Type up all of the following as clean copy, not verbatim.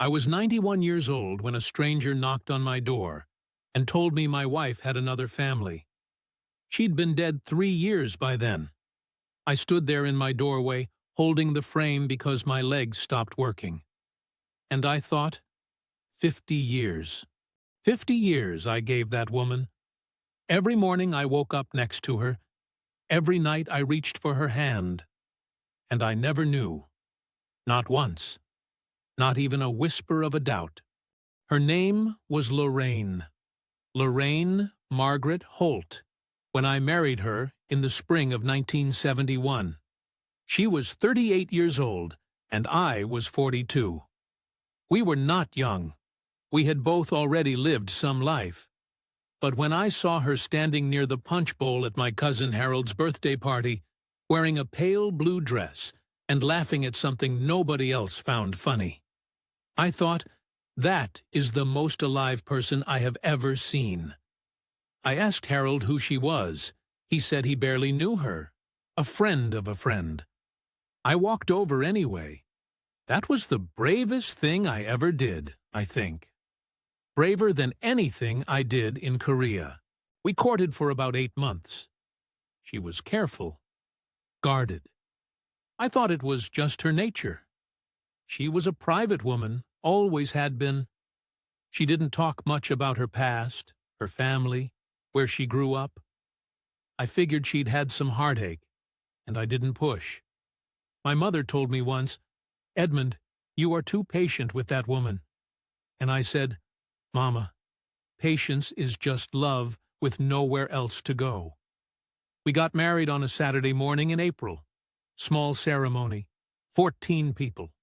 I was 91 years old when a stranger knocked on my door and told me my wife had another family. She'd been dead 3 years by then. I stood there in my doorway, holding the frame because my legs stopped working. And I thought, 50 years. 50 years I gave that woman. Every morning I woke up next to her. Every night I reached for her hand. And I never knew. Not once. Not even a whisper of a doubt. Her name was Lorraine. Lorraine Margaret Holt, when I married her in the spring of 1971. She was 38 years old, and I was 42. We were not young. We had both already lived some life. But when I saw her standing near the punch bowl at my cousin Harold's birthday party, wearing a pale blue dress and laughing at something nobody else found funny, I thought, that is the most alive person I have ever seen. I asked Harold who she was. He said he barely knew her. A friend of a friend. I walked over anyway. That was the bravest thing I ever did, I think. Braver than anything I did in Korea. We courted for about 8 months. She was careful, guarded. I thought it was just her nature. She was a private woman, always had been. She didn't talk much about her past, her family, where she grew up. I figured she'd had some heartache, and I didn't push. My mother told me once, "Edmund, you are too patient with that woman." And I said, "Mama, patience is just love with nowhere else to go." We got married on a Saturday morning in April. Small ceremony, 14 people.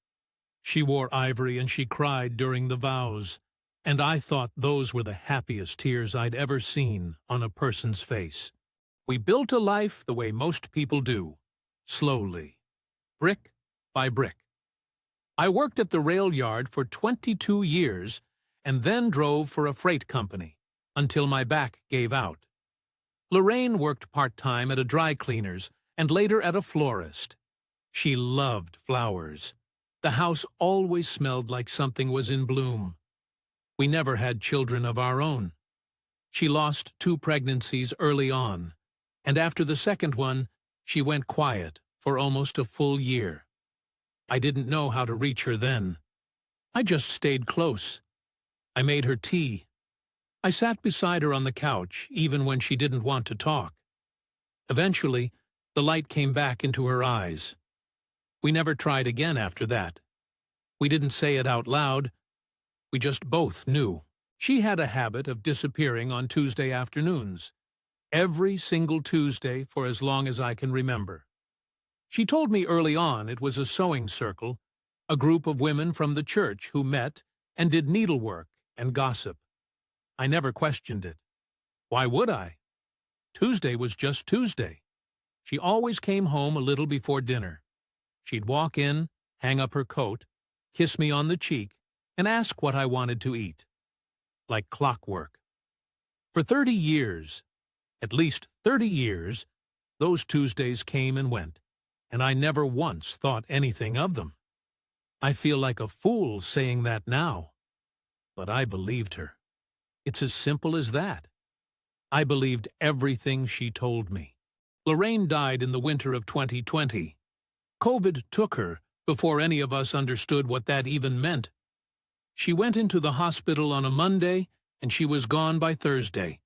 She wore ivory and she cried during the vows, and I thought those were the happiest tears I'd ever seen on a person's face. We built a life the way most people do, slowly, brick by brick. I worked at the rail yard for 22 years and then drove for a freight company until my back gave out. Lorraine worked part-time at a dry cleaner's and later at a florist. She loved flowers. The house always smelled like something was in bloom. We never had children of our own. She lost 2 pregnancies early on, and after the second one, she went quiet for almost a full year. I didn't know how to reach her then. I just stayed close. I made her tea. I sat beside her on the couch, even when she didn't want to talk. Eventually, the light came back into her eyes. We never tried again after that. We didn't say it out loud. We just both knew. She had a habit of disappearing on Tuesday afternoons. Every single Tuesday for as long as I can remember. She told me early on it was a sewing circle, a group of women from the church who met and did needlework and gossip. I never questioned it. Why would I? Tuesday was just Tuesday. She always came home a little before dinner. She'd walk in, hang up her coat, kiss me on the cheek, and ask what I wanted to eat. Like clockwork. For 30 years, at least 30 years, those Tuesdays came and went, and I never once thought anything of them. I feel like a fool saying that now, but I believed her. It's as simple as that. I believed everything she told me. Lorraine died in the winter of 2020. COVID took her before any of us understood what that even meant. She went into the hospital on a Monday, and she was gone by Thursday.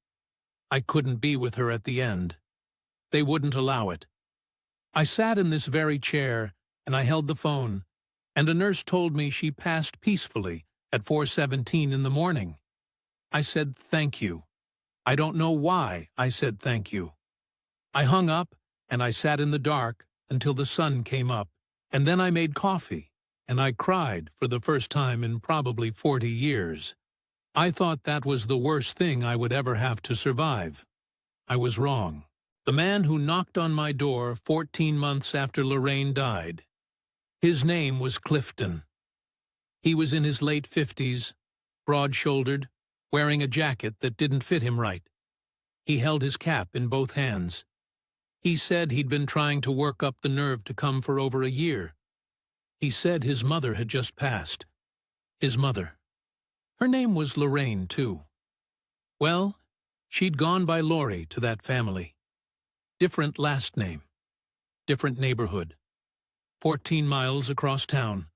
I couldn't be with her at the end. They wouldn't allow it. I sat in this very chair, and I held the phone, and a nurse told me she passed peacefully at 4:17 in the morning. I said thank you. I don't know why I said thank you. I hung up, and I sat in the dark until the sun came up, and then I made coffee, and I cried for the first time in probably 40 years. I thought that was the worst thing I would ever have to survive. I was wrong. The man who knocked on my door 14 months after Lorraine died, his name was Clifton. He was in his late 50s, broad-shouldered, wearing a jacket that didn't fit him right. He held his cap in both hands. He said he'd been trying to work up the nerve to come for over a year. He said his mother had just passed. his mother. Her name was Lorraine, too. Well, she'd gone by Lori to that family. Different last name. Different neighborhood. 14 miles across town.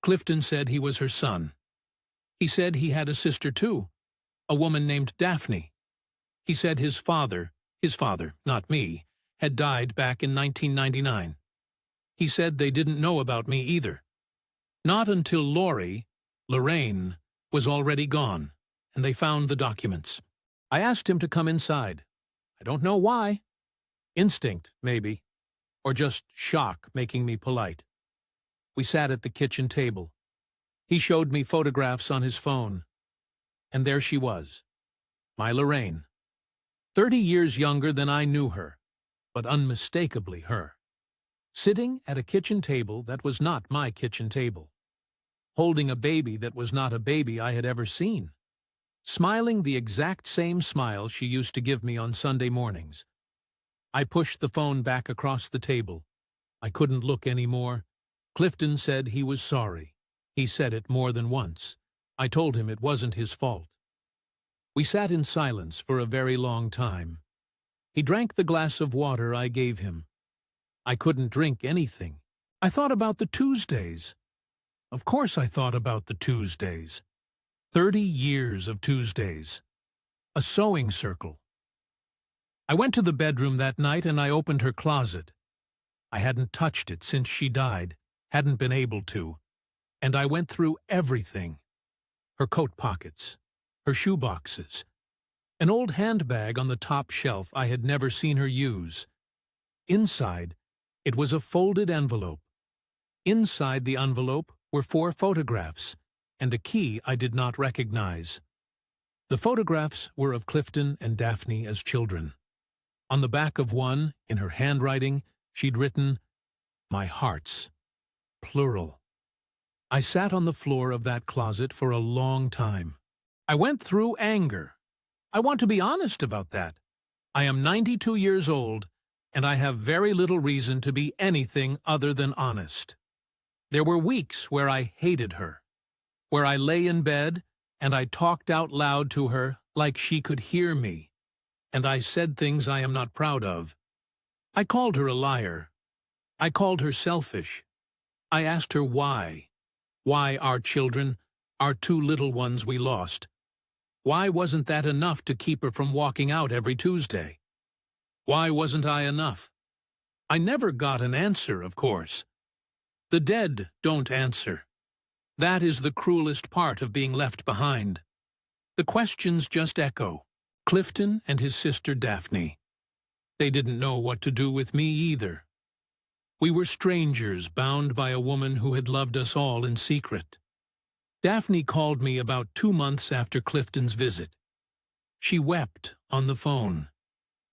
Clifton said he was her son. He said he had a sister, too, a woman named Daphne. He said his father, not me, had died back in 1999. He said they didn't know about me either. Not until Lorraine, was already gone, and they found the documents. I asked him to come inside. I don't know why. Instinct, maybe. Or just shock making me polite. We sat at the kitchen table. He showed me photographs on his phone. And there she was, my Lorraine. 30 years younger than I knew her, but unmistakably her. Sitting at a kitchen table that was not my kitchen table. Holding a baby that was not a baby I had ever seen. Smiling the exact same smile she used to give me on Sunday mornings. I pushed the phone back across the table. I couldn't look anymore. Clifton said he was sorry. He said it more than once. I told him it wasn't his fault. We sat in silence for a very long time. He drank the glass of water I gave him. I couldn't drink anything. I thought about the Tuesdays. Of course I thought about the Tuesdays. 30 years of Tuesdays. A sewing circle. I went to the bedroom that night and I opened her closet. I hadn't touched it since she died, hadn't been able to, and I went through everything. Her coat pockets, her shoe boxes, an old handbag on the top shelf I had never seen her use. Inside, it was a folded envelope. Inside the envelope were 4 photographs and a key I did not recognize. The photographs were of Clifton and Daphne as children. On the back of one, in her handwriting, she'd written, "My hearts," plural. I sat on the floor of that closet for a long time. I went through anger. I want to be honest about that. I am 92 years old, and I have very little reason to be anything other than honest. There were weeks where I hated her, where I lay in bed and I talked out loud to her like she could hear me, and I said things I am not proud of. I called her a liar. I called her selfish. I asked her why. Why our children, our 2 little ones we lost. Why wasn't that enough to keep her from walking out every Tuesday? Why wasn't I enough? I never got an answer, of course. The dead don't answer. That is the cruelest part of being left behind. The questions just echo. Clifton and his sister Daphne. They didn't know what to do with me either. We were strangers bound by a woman who had loved us all in secret. Daphne called me about 2 months after Clifton's visit. She wept on the phone.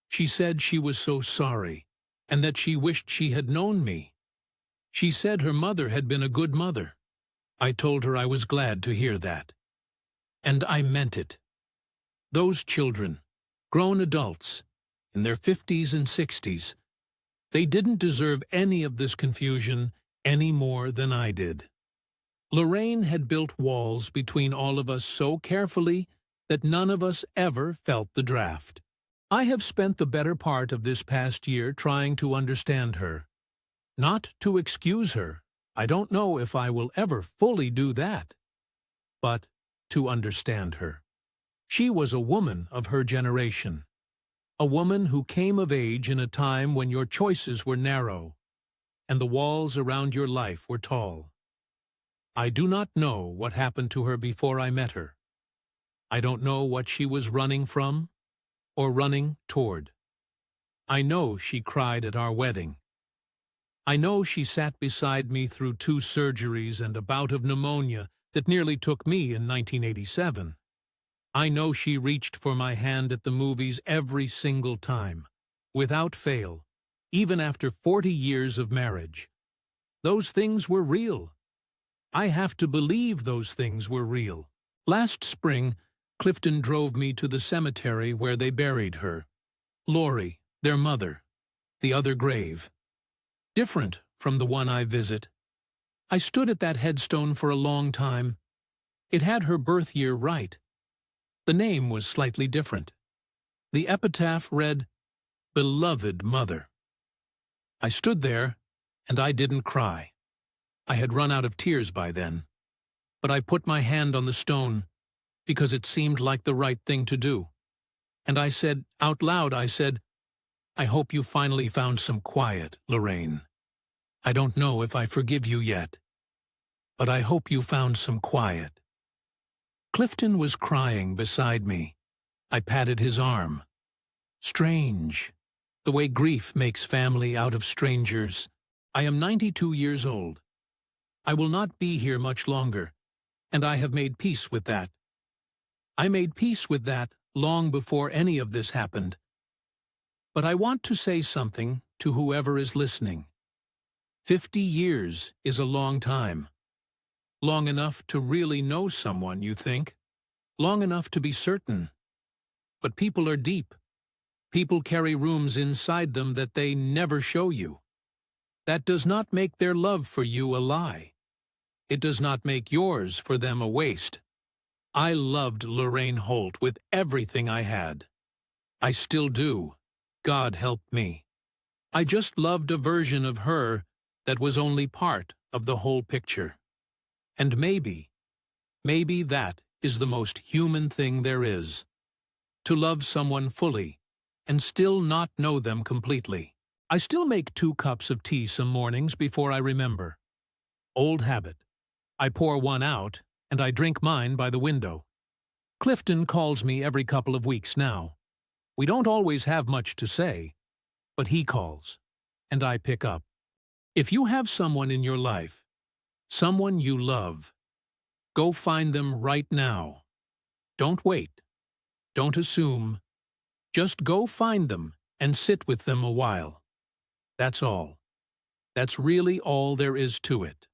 She said she was so sorry, and that she wished she had known me. She said her mother had been a good mother. I told her I was glad to hear that. And I meant it. Those children, grown adults, in their 50s and 60s, they didn't deserve any of this confusion any more than I did. Lorraine had built walls between all of us so carefully that none of us ever felt the draft. I have spent the better part of this past year trying to understand her. Not to excuse her. I don't know if I will ever fully do that. But to understand her. She was a woman of her generation. A woman who came of age in a time when your choices were narrow, and the walls around your life were tall. I do not know what happened to her before I met her. I don't know what she was running from or running toward. I know she cried at our wedding. I know she sat beside me through 2 surgeries and a bout of pneumonia that nearly took me in 1987. I know she reached for my hand at the movies every single time, without fail, even after 40 years of marriage. Those things were real. I have to believe those things were real. Last spring, Clifton drove me to the cemetery where they buried her. Lori, their mother, the other grave. Different from the one I visit. I stood at that headstone for a long time. It had her birth year right. The name was slightly different. The epitaph read, "Beloved Mother." I stood there, and I didn't cry. I had run out of tears by then. But I put my hand on the stone because it seemed like the right thing to do. And I said, out loud, I said, "I hope you finally found some quiet, Lorraine. I don't know if I forgive you yet, but I hope you found some quiet." Clifton was crying beside me. I patted his arm. Strange, the way grief makes family out of strangers. I am 92 years old. I will not be here much longer, and I have made peace with that. I made peace with that long before any of this happened. But I want to say something to whoever is listening. 50 years is a long time. Long enough to really know someone, you think? Long enough to be certain. But people are deep. People carry rooms inside them that they never show you. That does not make their love for you a lie. It does not make yours for them a waste. I loved Lorraine Holt with everything I had. I still do. God help me. I just loved a version of her that was only part of the whole picture. And maybe that is the most human thing there is. To love someone fully and still not know them completely. I still make 2 cups of tea some mornings before I remember. Old habit. I pour one out, and I drink mine by the window. Clifton calls me every couple of weeks now. We don't always have much to say, but he calls, and I pick up. If you have someone in your life, someone you love, go find them right now. Don't wait. Don't assume. Just go find them and sit with them a while. That's all. That's really all there is to it.